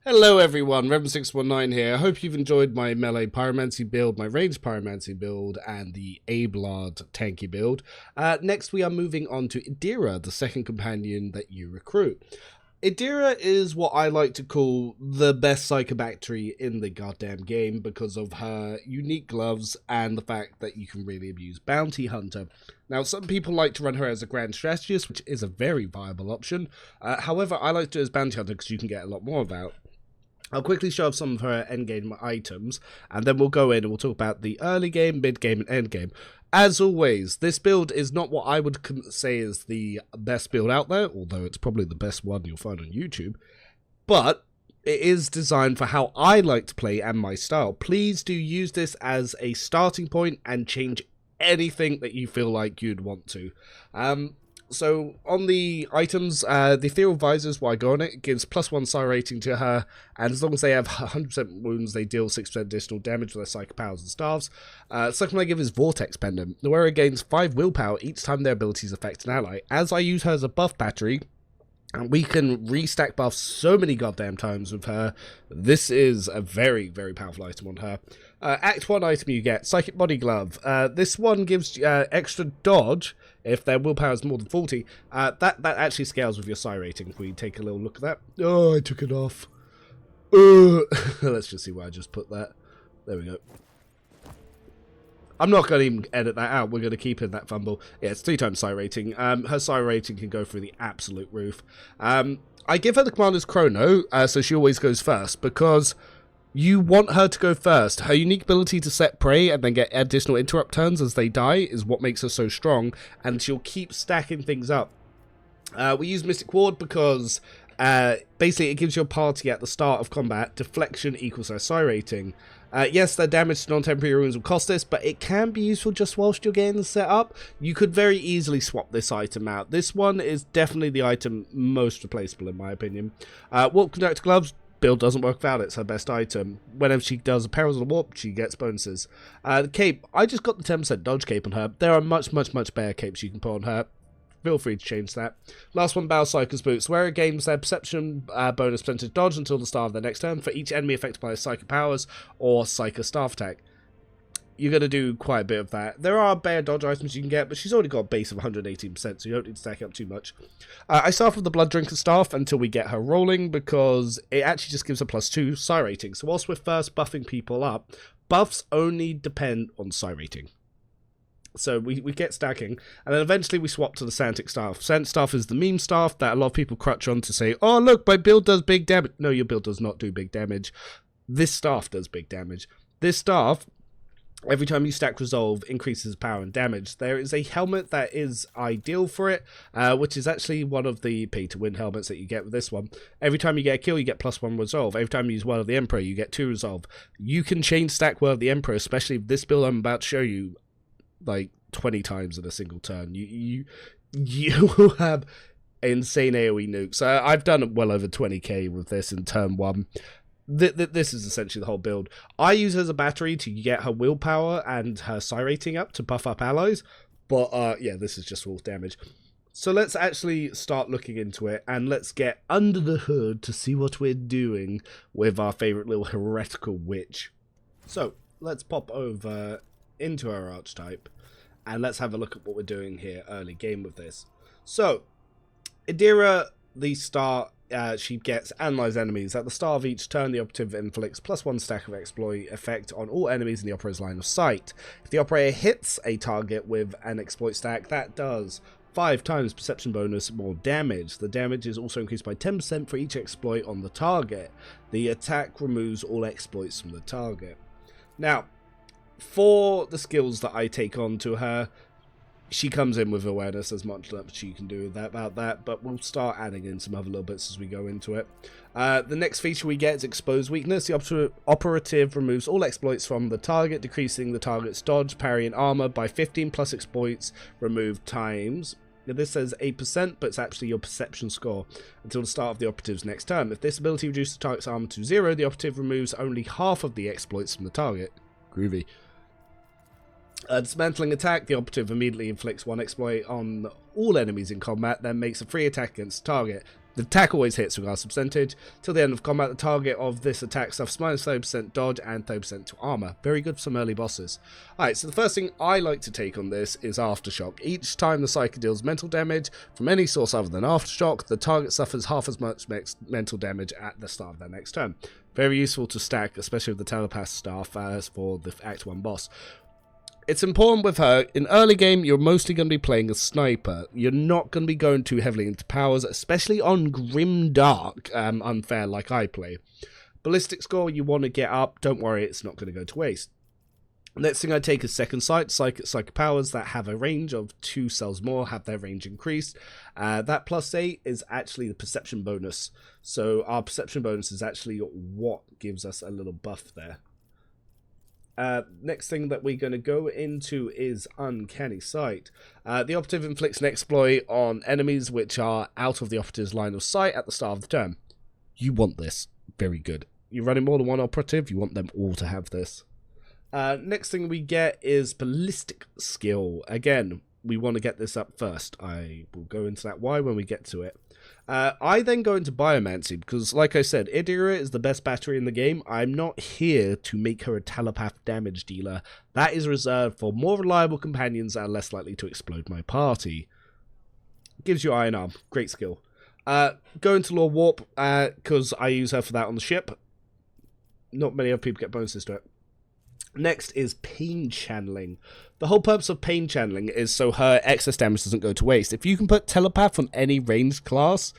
Hello everyone, Revan619 here. I hope you've enjoyed my melee pyromancy build, my ranged pyromancy build, and the Abelard tanky build. Next we are moving on to Irida, the second companion that you recruit. Irida is what I like to call the best Psyker battery in the goddamn game because of her unique gloves and the fact that you can really abuse Bounty Hunter. Now, some people like to run her as a grand strategist, which is a very viable option. However, I like to do it as Bounty Hunter because you can get a lot more about. I'll quickly show off some of her endgame items, and then we'll go in and we'll talk about the early game, mid game, and endgame. As always, this build is not what I would say is the best build out there, although it's probably the best one you'll find on YouTube, but it is designed for how I like to play and my style. Please do use this as a starting point and change anything that you feel like you'd want to. So, on the items, the Ethereal Visors, while I go on it, gives +1 psi rating to her, and as long as they have 100% wounds, they deal 6% additional damage with their Psyker powers and staffs. Second one I give is Vortex Pendant. The wearer gains 5 willpower each time their abilities affect an ally. As I use her as a buff battery, and we can restack buffs so many goddamn times with her. This is a very, very powerful item on her. Act 1 item you get, Psychic Body Glove. This one gives extra dodge if their willpower is more than 40. That actually scales with your psi rating if we take a little look at that. Oh, I took it off. Let's just see where I just put that. There we go. I'm not going to even edit that out. We're going to keep in that fumble. Yeah, it's 3 times psi rating. Her psi rating can go through the absolute roof. I give her the command as Chrono, so she always goes first, because you want her to go first. Her unique ability to set prey and then get additional interrupt turns as they die is what makes her so strong, and she'll keep stacking things up. We use Mystic Ward because basically it gives your party at the start of combat deflection equals her psi rating. Yes, their damage to non-temporary runes will cost this, but it can be useful just whilst you're getting set up. You could very easily swap this item out. This one is definitely the item most replaceable in my opinion. Warp Conductor Gloves, build doesn't work without it. It's her best item. Whenever she does a Perils of the Warp, she gets bonuses. The cape, I just got the 10% dodge cape on her. There are much better capes you can put on her. Feel free to change that. Last one, Battle Psyker's Boots. Wearer gains their perception bonus percentage dodge until the start of their next turn for each enemy affected by Psyker powers or Psyker staff attack. You're going to do quite a bit of that. There are better dodge items you can get, but she's already got a base of 118%, so you don't need to stack up too much. I start with the Blood Drinker Staff until we get her rolling, because it actually just gives a +2 psi rating. So whilst we're first buffing people up, buffs only depend on psi rating. So we get stacking, and then eventually we swap to the Santic Staff. Santic Staff is the meme staff that a lot of people crutch on to say, oh look, my build does big damage. No, your build does not do big damage. This staff does big damage. This staff, every time you stack Resolve, increases power and damage. There is a helmet that is ideal for it, which is actually one of the pay-to-win helmets that you get with this one. Every time you get a kill, you get +1 Resolve. Every time you use Word of the Emperor, you get 2 Resolve. You can chain stack Word of the Emperor, especially if this build I'm about to show you, like 20 times in a single turn. You will have insane AoE nukes. I've done well over 20k with this in turn 1. This is essentially the whole build. I use her as a battery to get her willpower and her psi rating up to buff up allies, but yeah, this is just raw damage. So let's actually start looking into it, and let's get under the hood to see what we're doing with our favourite little heretical witch. So let's pop over into our archetype, and let's have a look at what we're doing here early game with this. So, Irida, the start, she gets Analyze Enemies. At the start of each turn, the operative inflicts +1 stack of exploit effect on all enemies in the operator's line of sight. If the operator hits a target with an exploit stack, that does 5 times perception bonus more damage. The damage is also increased by 10% for each exploit on the target. The attack removes all exploits from the target. Now, for the skills that I take on to her, she comes in with awareness. There's much less she can do about that, but we'll start adding in some other little bits as we go into it. The next feature we get is Expose Weakness. The operative removes all exploits from the target, decreasing the target's dodge, parry, and armor by 15 plus exploits removed times. Now, this says 8%, but it's actually your perception score until the start of the operative's next turn. If this ability reduces the target's armor to 0, the operative removes only half of the exploits from the target. Groovy. Dismantling attack, the operative immediately inflicts 1 exploit on all enemies in combat, then makes a free attack against the target. The attack always hits regardless of percentage. Till the end of combat, the target of this attack suffers minus 30% dodge and 30% to armor. Very good for some early bosses. Alright, so the first thing I like to take on this is Aftershock. Each time the Psyker deals mental damage from any source other than Aftershock, the target suffers half as much mental damage at the start of their next turn. Very useful to stack, especially with the telepath staff as for the Act 1 boss. It's important with her, in early game, you're mostly going to be playing a sniper. You're not going to be going too heavily into powers, especially on Grim Dark, unfair like I play. Ballistic score, you want to get up, don't worry, it's not going to go to waste. Next thing I take is Second Sight. Psychic powers that have a range of 2 cells more have their range increased. That +8 is actually the perception bonus. So our perception bonus is actually what gives us a little buff there. Next thing that we're going to go into is Uncanny Sight. The operative inflicts an exploit on enemies which are out of the operative's line of sight at the start of the turn. You want this. Very good. You're running more than one operative, you want them all to have this. Next thing we get is Ballistic Skill. Again, we want to get this up first. I will go into that why when we get to it. I then go into Biomancer because, like I said, Irida is the best battery in the game. I'm not here to make her a telepath damage dealer. That is reserved for more reliable companions that are less likely to explode my party. Gives you Iron Arm. Great skill. Go into Law Warp because I use her for that on the ship. Not many other people get bonuses to it. Next is Pain Channeling. The whole purpose of Pain Channeling is so her excess damage doesn't go to waste. If you can put Telepath on any ranged class,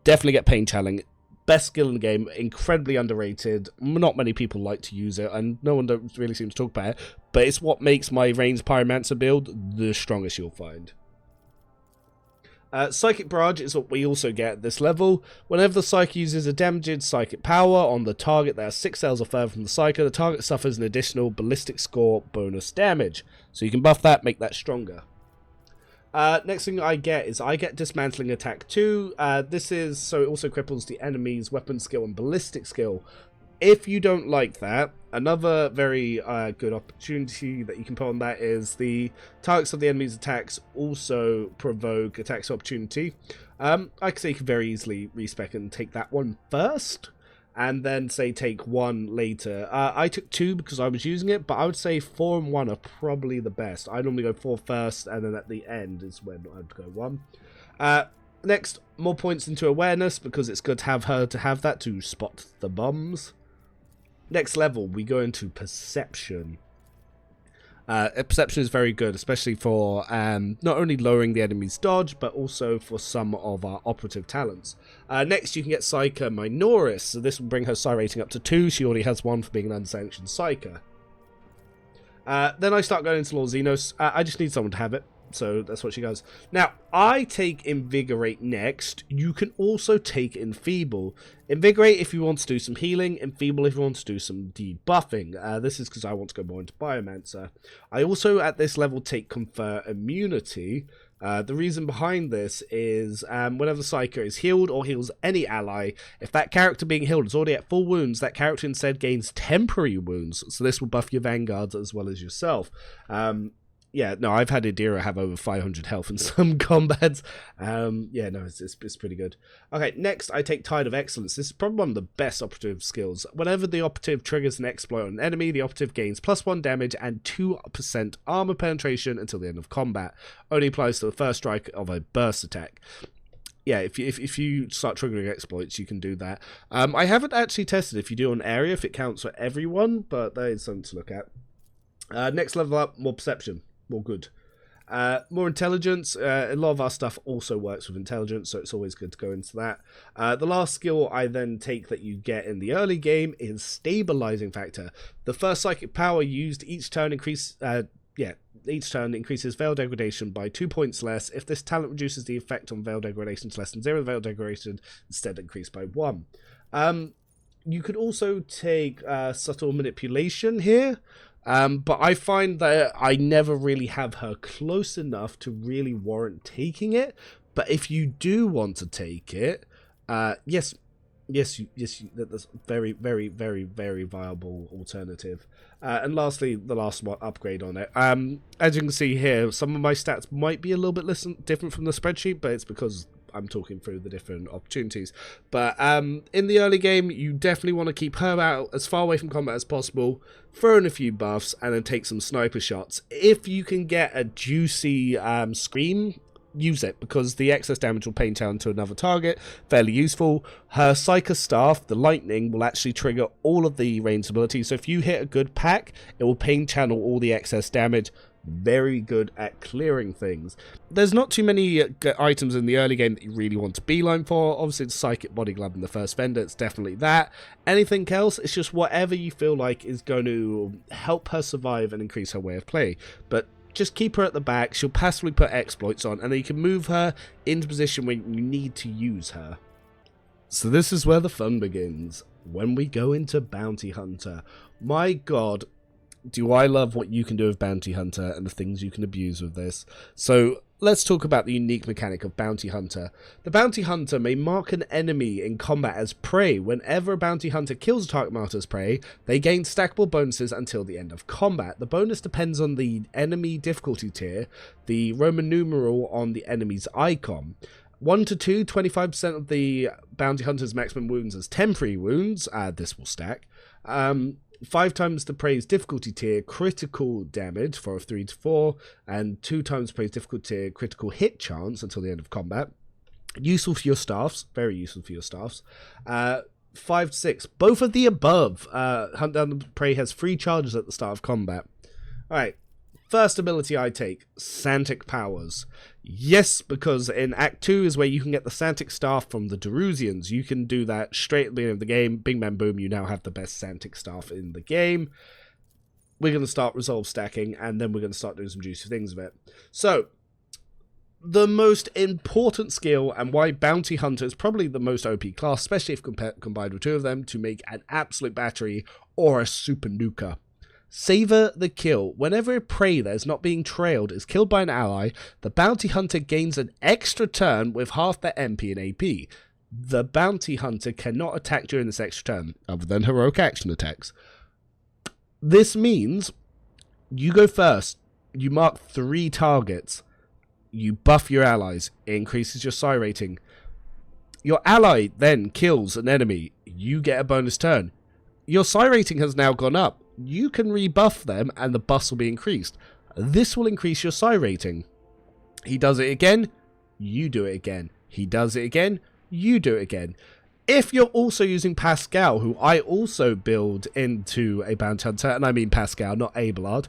definitely get Pain Channeling. Best skill in the game, incredibly underrated. Not many people like to use it, and no one really seems to talk about it, but it's what makes my ranged Pyromancer build the strongest you'll find. Psychic Barrage is what we also get at this level. Whenever the Psyker uses a damaged psychic power on the target that has 6 cells or further from the Psyker, the target suffers an additional ballistic score bonus damage. So you can buff that, make that stronger. Next thing I get is I get Dismantling Attack 2. This is so it also cripples the enemy's weapon skill and ballistic skill. If you don't like that, another very good opportunity that you can put on that is the targets of the enemy's attacks also provoke attacks of opportunity. I could say you could very easily respec and take that one first, and then say take 1 later. I took 2 because I was using it, but I would say 4 and 1 are probably the best. I normally go 4 first, and then at the end is when I'd go 1. Next, more points into awareness because it's good to have her to have that to spot the bombs. Next level, we go into Perception. Perception is very good, especially for not only lowering the enemy's dodge, but also for some of our operative talents. Next, you can get Psyker Minoris, so this will bring her Psi rating up to 2. She already has 1 for being an unsanctioned Psyker. Then I start going into Lord Xenos. I just need someone to have it, so that's what she goes. Now, I take Invigorate next. You can also take Enfeeble. Invigorate if you want to do some healing, Enfeeble if you want to do some debuffing. This is because I want to go more into Biomancer. I also, at this level, take Confer Immunity. The reason behind this is whenever the Psyker is healed or heals any ally, if that character being healed is already at full wounds, that character instead gains temporary wounds. So this will buff your vanguards as well as yourself. Yeah, no, I've had Irida have over 500 health in some combats. Yeah, no, it's pretty good. Okay, next I take Tide of Excellence. This is probably one of the best operative skills. Whenever the operative triggers an exploit on an enemy, the operative gains +1 damage and 2% armor penetration until the end of combat. Only applies to the first strike of a burst attack. Yeah, if you start triggering exploits, you can do that. I haven't actually tested if you do on area, if it counts for everyone, but that is something to look at. Next level up, more Perception. More good. More intelligence. A lot of our stuff also works with intelligence, so it's always good to go into that. The last skill I then take that you get in the early game is Stabilizing Factor. The first psychic power used each turn increases Veil Degradation by 2 points less. If this talent reduces the effect on Veil Degradation to less than 0, Veil Degradation instead increased by 1. You could also take Subtle Manipulation here. But I find that I never really have her close enough to really warrant taking it. But if you do want to take it, yes, that's very, very, very, very viable alternative. And lastly, the last one, upgrade on it. As you can see here, some of my stats might be a little bit different from the spreadsheet, but it's because I'm talking through the different opportunities. But in the early game, you definitely want to keep her out as far away from combat as possible, throw in a few buffs, and then take some sniper shots. If you can get a juicy scream, use it, because the excess damage will paint down to another target. Fairly useful. Her Psyker staff, the lightning, will actually trigger all of the ranged abilities. So if you hit a good pack, it will pain channel all the excess damage. Very good at clearing things. There's not too many items in the early game that you really want to beeline for. Obviously, it's Psychic Body Glove in the first vendor. It's definitely that. Anything else, it's just whatever you feel like is going to help her survive and increase her way of play. But just keep her at the back. She'll passively put exploits on, and then you can move her into position when you need to use her. So this is where the fun begins. When we go into Bounty Hunter. My god, do I love what you can do with Bounty Hunter and the things you can abuse with this. So let's talk about the unique mechanic of Bounty Hunter. The Bounty Hunter may mark an enemy in combat as prey. Whenever a Bounty Hunter kills a target marked as prey, they gain stackable bonuses until the end of combat. The bonus depends on the enemy difficulty tier, the Roman numeral on the enemy's icon. 1 to 2, 25% of the Bounty Hunter's maximum wounds as temporary wounds. This will stack. 5 times the prey's difficulty tier critical damage for 3 to 4, and 2 times prey's difficulty tier critical hit chance until the end of combat. Useful for your staffs, very useful for your staffs. 5 to 6, both of the above. Hunt down the prey has 3 charges at the start of combat. Alright, first ability I take, Santic Powers. Yes, because in Act 2 is where you can get the Santic Staff from the Darusians. You can do that straight at the beginning of the game. Bing, bam, boom, you now have the best Santic Staff in the game. We're going to start resolve stacking, and then we're going to start doing some juicy things with it. So, the most important skill, and why Bounty Hunter is probably the most OP class, especially if combined with 2 of them, to make an absolute battery or a super nuker. Savor the kill. Whenever a prey that is not being trailed is killed by an ally, the Bounty Hunter gains an extra turn with half their MP and AP. The Bounty Hunter cannot attack during this extra turn, other than heroic action attacks. This means you go first, you mark 3 targets, you buff your allies, it increases your psi rating. Your ally then kills an enemy, you get a bonus turn. Your psi rating has now gone up. You can rebuff them and the buffs will be increased. This will increase your psi rating. He does it again, you do it again. He does it again, you do it again. If you're also using Pascal, who I also build into a Bounty Hunter, and I mean Pascal, not Abelard,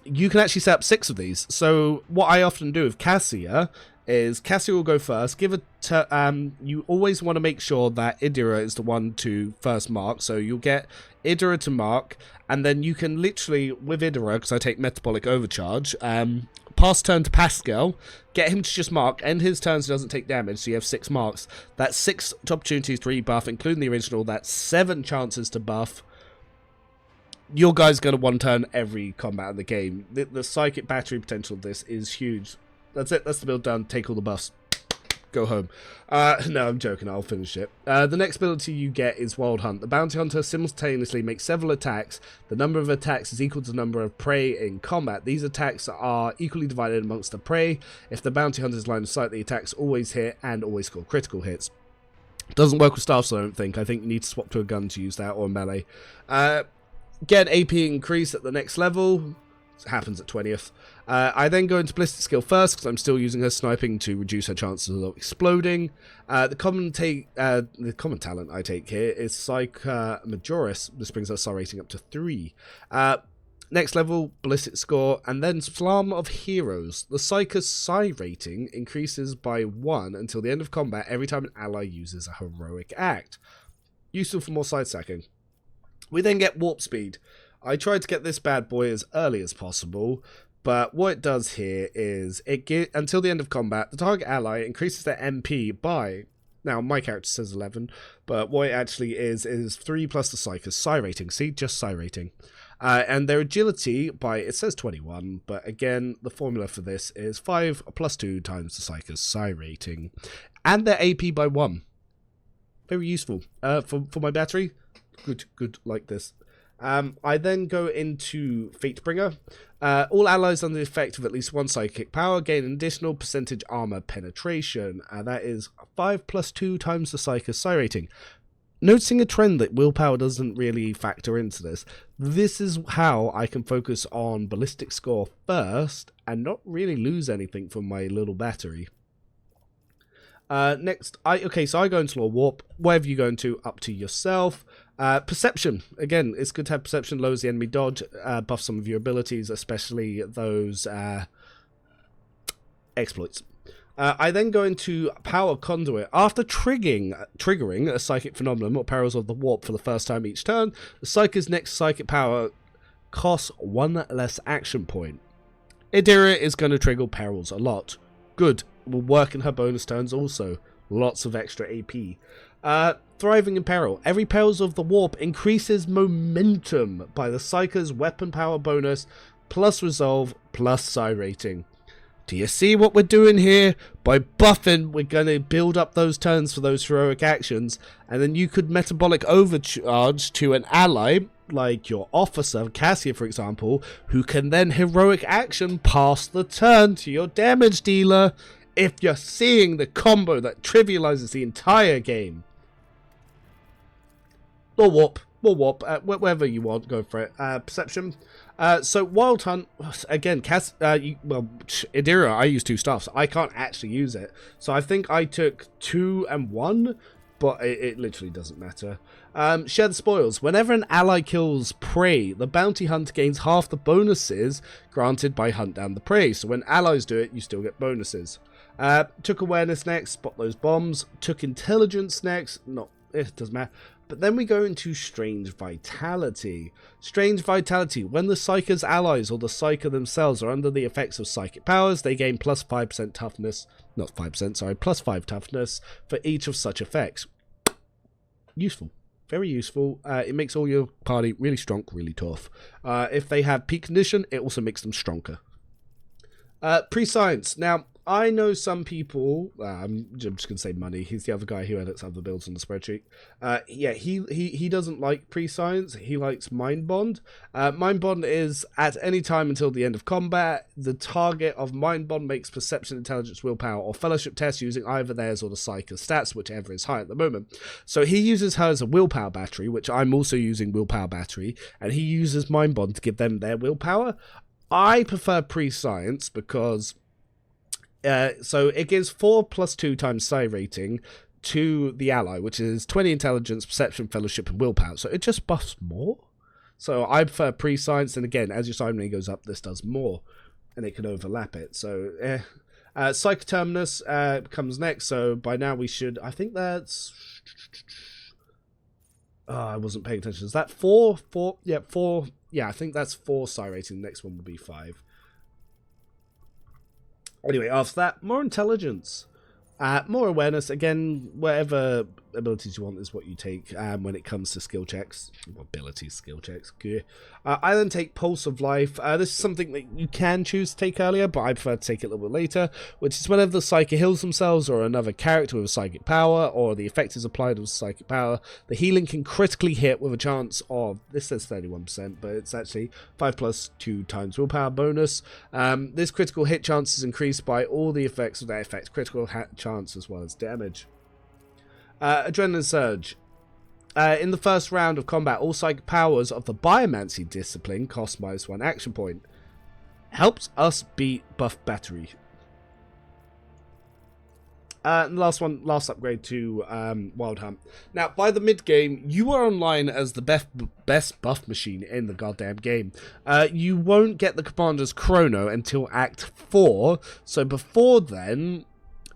you can actually set up 6 of these. So what I often do with Cassia is Cassia will go first. You always want to make sure that Irida is the one to first mark. So you'll get Irida to mark, and then you can literally, with Irida, because I take Metabolic Overcharge, pass turn to Pascal, get him to just mark, end his turn so he doesn't take damage, so you have 6 marks. That's 6 opportunities to rebuff, including the original. That's 7 chances to buff. Your guy's going to 1-turn every combat in the game. The psychic battery potential of this is huge. That's it. That's the build done. Take all the buffs. Go home. No, I'm joking. I'll finish it. The next ability you get is Wild Hunt. The Bounty Hunter simultaneously makes several attacks. The number of attacks is equal to the number of prey in combat. These attacks are equally divided amongst the prey. If the Bounty Hunter's line of sight, the attacks always hit and always score critical hits. Doesn't work with staffs, I don't think. I think you need to swap to a gun to use that, or melee. Get AP increase at the next level. It happens at 20th. I then go into Ballistic Skill first, because I'm still using her sniping to reduce her chances of exploding. The common talent I take here is Psyker Majoris. This brings her psi rating up to 3. Next level, Ballistic Score, and then Swarm of Heroes. The Psyker's psi rating increases by 1 until the end of combat every time an ally uses a heroic act. Useful for more side stacking. We then get Warp Speed. I tried to get this bad boy as early as possible, but what it does here is until the end of combat, the target ally increases their MP by, now my character says 11, but what it actually is 3 plus the Psyker's psi rating. See, just psi rating. And their agility by, it says 21, but again, the formula for this is 5 plus 2 times the Psyker's psi rating. And their AP by 1. Very useful. For my battery, good like this. I then go into Fatebringer. All allies under the effect of at least one psychic power gain an additional percentage armor penetration. That is 5 + 2 times the Psyker's Psi rating. Noticing a trend that willpower doesn't really factor into this. This is how I can focus on ballistic score first and not really lose anything from my little battery. Next, I go into Law Warp. Wherever you go into, up to yourself. Perception. Again, it's good to have perception. Lowers the enemy dodge, buffs some of your abilities, especially those exploits. I then go into Power Conduit. After triggering a psychic phenomenon or Perils of the Warp for the first time each turn, the Psyker's next psychic power costs 1 less action point. Irida is going to trigger Perils a lot. Good. Will work in her bonus turns also. Lots of extra AP. Thriving in Peril. Every Perils of the Warp increases momentum by the Psyker's weapon power bonus plus resolve plus Psi rating. Do you see what we're doing here? By buffing, we're going to build up those turns for those heroic actions, and then you could metabolic overcharge to an ally, like your officer, Cassia for example, who can then heroic action pass the turn to your damage dealer if you're seeing the combo that trivializes the entire game. Or warp, whatever you want, go for it. Perception. So Wild Hunt, again, Irida, I use 2 staffs. I can't actually use it. So I think I took 2 and 1, but it literally doesn't matter. Share the spoils. Whenever an ally kills prey, the bounty hunter gains half the bonuses granted by hunt down the prey. So when allies do it, you still get bonuses. Took awareness next, spot those bombs. Took intelligence next, it doesn't matter. But then we go into Strange Vitality. Strange Vitality. When the Psyker's allies or the Psyker themselves are under the effects of psychic powers, they gain plus 5% toughness. Not 5%, sorry, plus 5 toughness for each of such effects. Useful. Very useful. It makes all your party really strong, really tough. If they have peak condition, it also makes them stronger. Pre-science. Now, I know some people, I'm just going to say Money, he's the other guy who edits other builds on the spreadsheet. He doesn't like pre-science, he likes Mind Bond. Mind Bond is, at any time until the end of combat, the target of Mind Bond makes perception, intelligence, willpower, or fellowship tests using either theirs or the Psyker's stats, whichever is high at the moment. So he uses her as a willpower battery, which I'm also using willpower battery, and he uses Mind Bond to give them their willpower. I prefer pre-science because... so it gives 4 + 2 times Psi rating to the ally, which is 20 intelligence, perception, fellowship, and willpower. So it just buffs more. So I prefer pre-science, and again, as your Psi rating goes up, this does more, and it can overlap it. So, Psyker Terminus comes next. So by now we should, I think that's... I wasn't paying attention. Is that 4? 4? Yeah, 4. Yeah, I think that's 4 Psi rating. The next one will be 5. Anyway, after that, more intelligence, more awareness. Again, whatever abilities you want is what you take when it comes to skill checks. Abilities, skill checks. I then take Pulse of Life. This is something that you can choose to take earlier, but I prefer to take it a little bit later, which is whenever the Psyker heals themselves or another character with a psychic power, or the effect is applied with psychic power, the healing can critically hit with a chance of, this says 31%, but it's actually 5 + 2 times willpower bonus. This critical hit chance is increased by all the effects of that effect, critical chance as well as damage. Adrenaline Surge. In the first round of combat, all psychic powers of the Biomancer discipline cost -1 action point. Helps us beat buff battery. And last upgrade to Wild Hunt. Now, by the mid game, you are online as the best buff machine in the goddamn game. You won't get the Commander's Chrono until Act 4, so before then...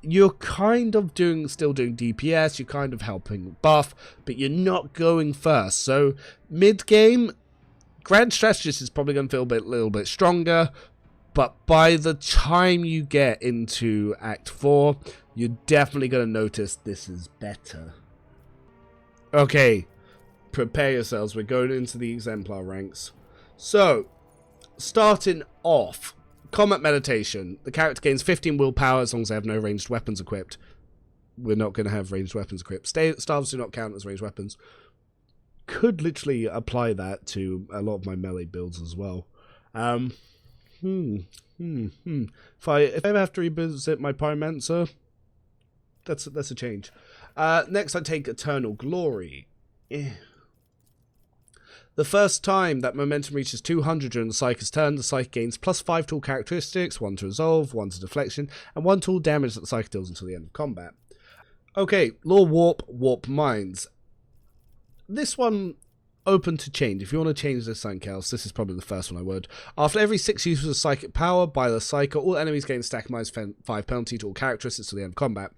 you're kind of still doing DPS, you're kind of helping buff, but you're not going first. So mid-game, Grand Strategist is probably going to feel a little bit stronger, but by the time you get into Act 4, you're definitely going to notice this is better. Okay, prepare yourselves, we're going into the Exemplar ranks. So, starting off, Combat Meditation. The character gains 15 willpower as long as they have no ranged weapons equipped. We're not going to have ranged weapons equipped. Staves do not count as ranged weapons. could literally apply that to a lot of my melee builds as well. If I ever have to revisit my Biomancer, that's a change. Next, I take Eternal Glory. The first time that momentum reaches 200 during the Psyker's turn, the Psyker gains +5 to all characteristics, 1 to resolve, 1 to deflection, and 1 to all damage that the Psyker deals until the end of combat. Okay, Law Warp Minds. This one open to change. If you want to change this something else, this is probably the first one I would. After every 6 uses of psychic power by the Psyker, all enemies gain stack -5 penalty to all characteristics to the end of combat.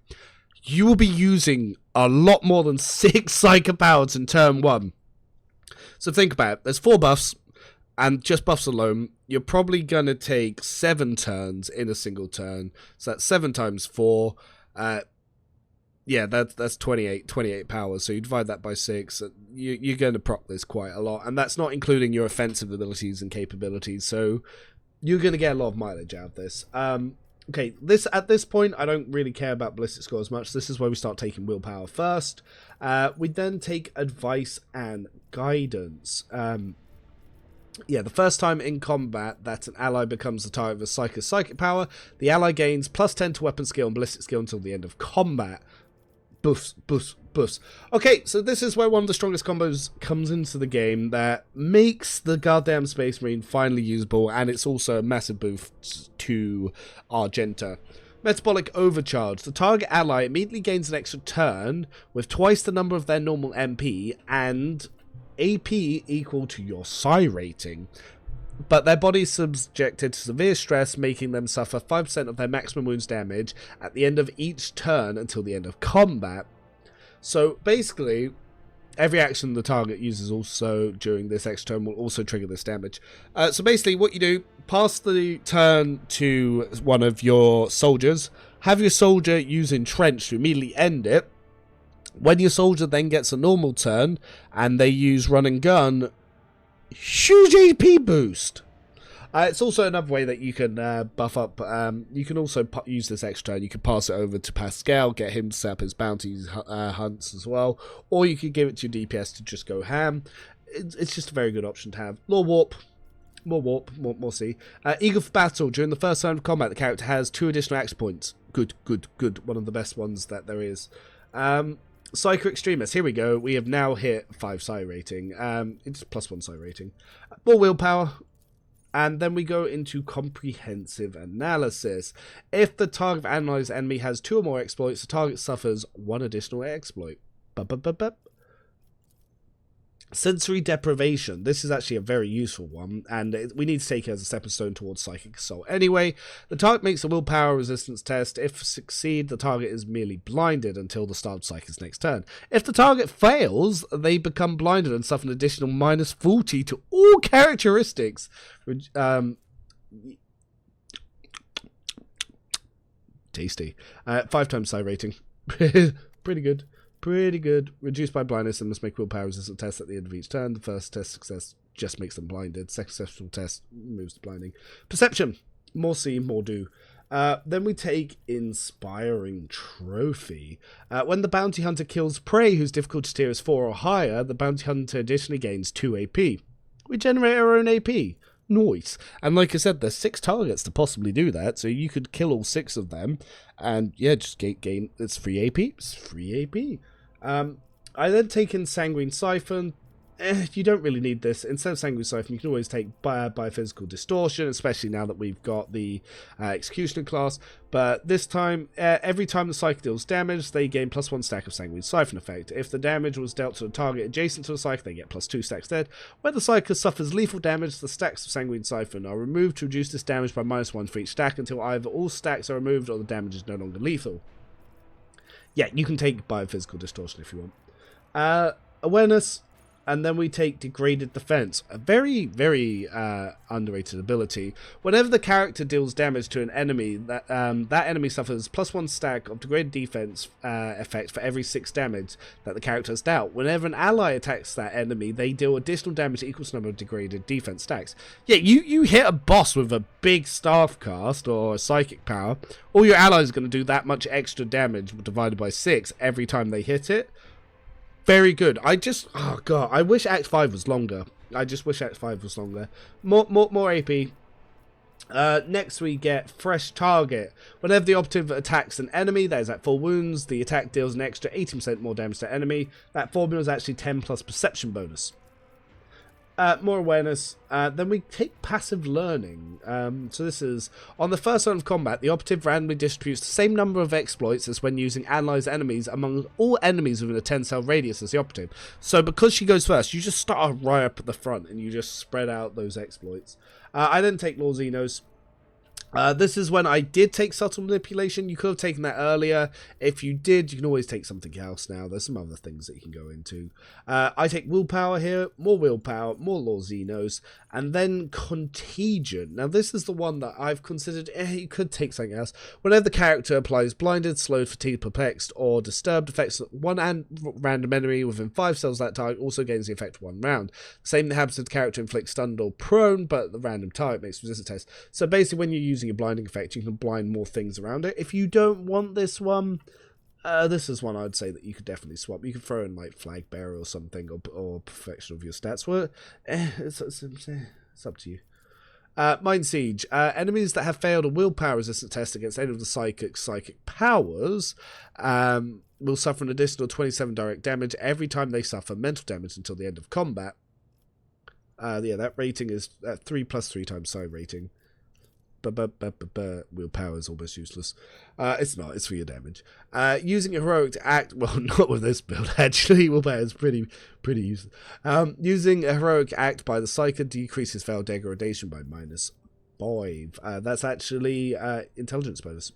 You will be using a lot more than 6 Psyker powers in turn 1. So think about it. There's 4 buffs, and just buffs alone, you're probably going to take 7 turns in a single turn. So that's 7 times 4. Yeah, that's 28 powers. So you divide that by 6. You're going to proc this quite a lot. And that's not including your offensive abilities and capabilities. So you're going to get a lot of mileage out of this. Okay, at this point, I don't really care about ballistic score as much. This is where we start taking willpower first. We then take advice and guidance. Yeah, the first time in combat that an ally becomes the target of a Psyker's psychic power, the ally gains +10 to weapon skill and ballistic skill until the end of combat. Buffs, buffs, buffs. Okay, so this is where one of the strongest combos comes into the game that makes the goddamn Space Marine finally usable, and it's also a massive boost to Argenta. Metabolic Overcharge. The target ally immediately gains an extra turn with twice the number of their normal MP and AP equal to your Psi rating. But their body is subjected to severe stress, making them suffer 5% of their maximum wounds damage at the end of each turn until the end of combat. So basically, every action the target uses also during this extra turn will also trigger this damage. So basically what you do, pass the turn to one of your soldiers, have your soldier use Entrench to immediately end it. When your soldier then gets a normal turn and they use Run and Gun, huge AP boost. It's also another way that you can buff up. You can also use this extra turn. You can pass it over to Pascal, get him to set up his bounties hunts as well, or you could give it to your DPS to just go ham. It's just a very good option to have. More warp, more C. Eagle for battle. During the first turn of combat, the character has 2 additional action points. Good. One of the best ones that there is. Psyker Extremist, here we go. We have now hit 5 Psi rating. It's +1 Psi rating. More willpower. And then we go into Comprehensive Analysis. If the target of analyzed enemy has 2 or more exploits, the target suffers 1 additional exploit. Sensory Deprivation. This is actually a very useful one, and we need to take it as a stepping stone towards Psychic Assault. Anyway, the target makes a willpower resistance test. If succeed, the target is merely blinded until the start of Psychic's next turn. If the target fails, they become blinded and suffer an additional -40 to all characteristics. Tasty. 5 times Psi rating. Pretty good. Reduced by blindness and must make willpower resistant tests at the end of each turn. The first test success just makes them blinded. Second successful test moves to blinding. Perception. More see, more do. Then we take Inspiring Trophy. When the bounty hunter kills prey whose difficulty tier is 4 or higher, the bounty hunter additionally gains 2 AP. We generate our own AP. Nice. And like I said, there's 6 targets to possibly do that, so you could kill all 6 of them, and yeah, just gain. It's free AP. It's free AP. I then take in Sanguine Siphon. You don't really need this. Instead of Sanguine Siphon, you can always take Biophysical Distortion, especially now that we've got the Executioner class. But this time, every time the Psyker deals damage, they gain +1 stack of Sanguine Siphon effect. If the damage was dealt to a target adjacent to the Psyker, they get +2 stacks dead. When the Psyker suffers lethal damage, the stacks of Sanguine Siphon are removed to reduce this damage by -1 for each stack until either all stacks are removed or the damage is no longer lethal. Yeah, you can take Biophysical Distortion if you want. Awareness. And then we take Degraded Defense, a very, very underrated ability. Whenever the character deals damage to an enemy, that enemy suffers +1 stack of Degraded Defense effect for every 6 damage that the character has dealt. Whenever an ally attacks that enemy, they deal additional damage equal to the number of Degraded Defense stacks. Yeah, you hit a boss with a big staff cast or a psychic power, all your allies are going to do that much extra damage divided by 6 every time they hit it. Very good. Oh god, I wish Act 5 was longer. I just wish Act 5 was longer. More AP. Next we get Fresh Target. Whenever the operative attacks an enemy that is at full wounds, the attack deals an extra 18% more damage to enemy. That formula is actually 10 plus perception bonus. More awareness. Then we take passive learning. So this is, on the first round of combat, the operative randomly distributes the same number of exploits as when using analyzed enemies among all enemies within a 10-cell radius as the operative. So because she goes first, you just start right up at the front and you just spread out those exploits. I then take Lord Xenos. This is when I did take Subtle Manipulation. You could have taken that earlier. If you did, you can always take something else now. There's some other things that you can go into. I take Willpower here, more Willpower, more Lord Xenos, and then Contagion. Now, this is the one that I've considered, you could take something else. Whenever the character applies Blinded, Slowed, Fatigued, Perplexed, or Disturbed effects, one random enemy within 5 cells of that target also gains the effect 1 round. Same that happens if the character inflicts stunned or prone, but the random target makes resistance test. So basically, when you're using a blinding effect, you can blind more things around it. If you don't want this one, this is one I'd say that you could definitely swap. You could throw in like Flag Bearer or something, or Perfection of your stats. Well, it's up to you. Mind Siege. Enemies that have failed a willpower resistance test against any of the psychic powers will suffer an additional 27 direct damage every time they suffer mental damage until the end of combat. Yeah, that rating is 3 plus 3 times psi rating. Willpower is almost useless. It's not, it's for your damage. Using a heroic to act, well, not with this build, actually. Willpower is pretty useless. Using a heroic act by the Psyker decreases failed degradation by -5. That's actually intelligence bonus.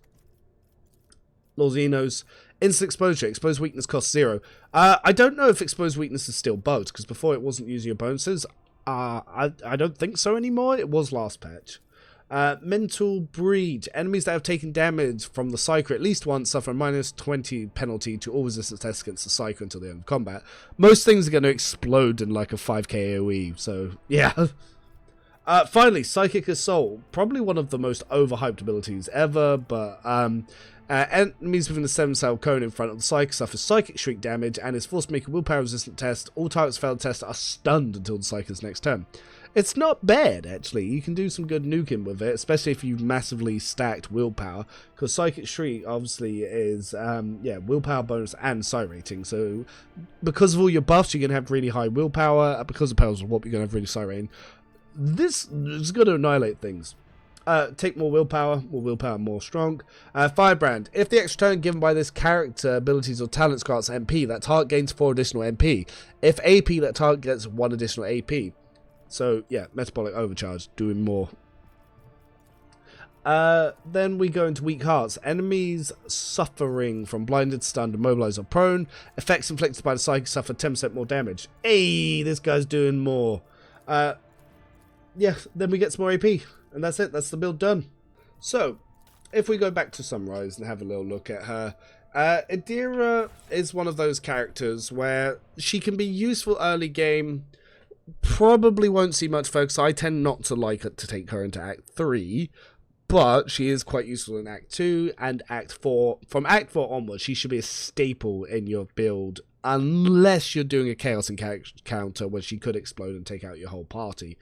Lord Xenos. Instant exposure. Exposed weakness costs 0. I don't know if exposed weakness is still bugged, because before it wasn't using your bonuses. I don't think so anymore. It was last patch. Mental Breach. Enemies that have taken damage from the Psyker at least once suffer a -20 penalty to all resistance tests against the Psyker until the end of combat. Most things are going to explode in like a 5k AoE, so yeah. Finally, Psychic Assault. Probably one of the most overhyped abilities ever, but enemies within the 7-cell cone in front of the Psyker suffer Psychic Shriek damage and is forced to make a willpower resistant test. All targets failed test are stunned until the Psyker's next turn. It's not bad, actually. You can do some good nuking with it, especially if you've massively stacked willpower, because Psychic Shriek obviously is, willpower bonus and psi rating, so because of all your buffs, you're going to have really high willpower, because of Pearls of Warp, you're going to have really psi rating. This is going to annihilate things. Take more willpower, more strong. Firebrand. If the extra turn given by this character, abilities or talents grants MP, that target gains 4 additional MP. If AP, that target gets 1 additional AP. So, yeah, Metabolic Overcharge, doing more. Then we go into Weak Hearts. Enemies suffering from blinded, stunned, immobilized, or prone. Effects inflicted by the Psychic suffer 10% more damage. Hey, this guy's doing more. Yeah, then we get some more AP. And that's it. That's the build done. So, if we go back to Sunrise and have a little look at her. Irida is one of those characters where she can be useful early game. Probably won't see much focus. I tend not to like it to take her into Act 3, but she is quite useful in Act 2 and Act 4. From Act 4 onwards, she should be a staple in your build, unless you're doing a Chaos encounter where she could explode and take out your whole party.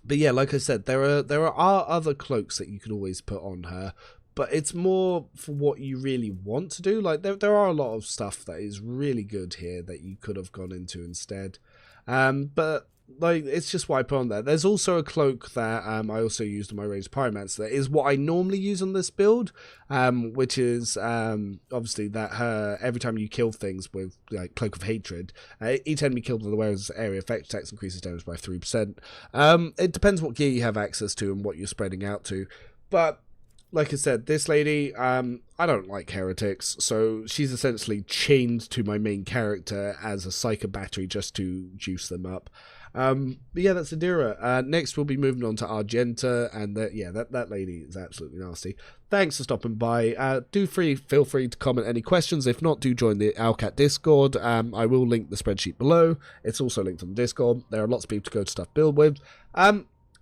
But yeah, like I said, there are other cloaks that you can always put on her, but it's more for what you really want to do. Like there are a lot of stuff that is really good here that you could have gone into instead. But like it's just what I put on there. There's also a cloak that I also used on my Ranged Pyromancer that is what I normally use on this build, which is obviously that every time you kill things with like Cloak of Hatred, each enemy killed with the wearer's area effect attacks increases damage by 3%. It depends what gear you have access to and what you're spreading out to, but like I said, this lady, I don't like heretics, so she's essentially chained to my main character as a Psyker battery just to juice them up. But yeah, that's Irida. Next, we'll be moving on to Argenta, and that lady is absolutely nasty. Thanks for stopping by. Feel free to comment any questions. If not, do join the Owlcat Discord. I will link the spreadsheet below. It's also linked on the Discord. There are lots of people to go to stuff build with.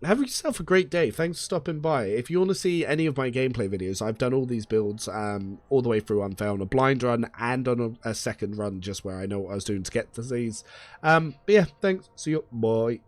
have yourself a great day. Thanks for stopping by. If you want to see any of my gameplay videos, I've done all these builds all the way through Unfair on a blind run and on a second run, just where I know what I was doing to get to these. But yeah, thanks. See you. Bye.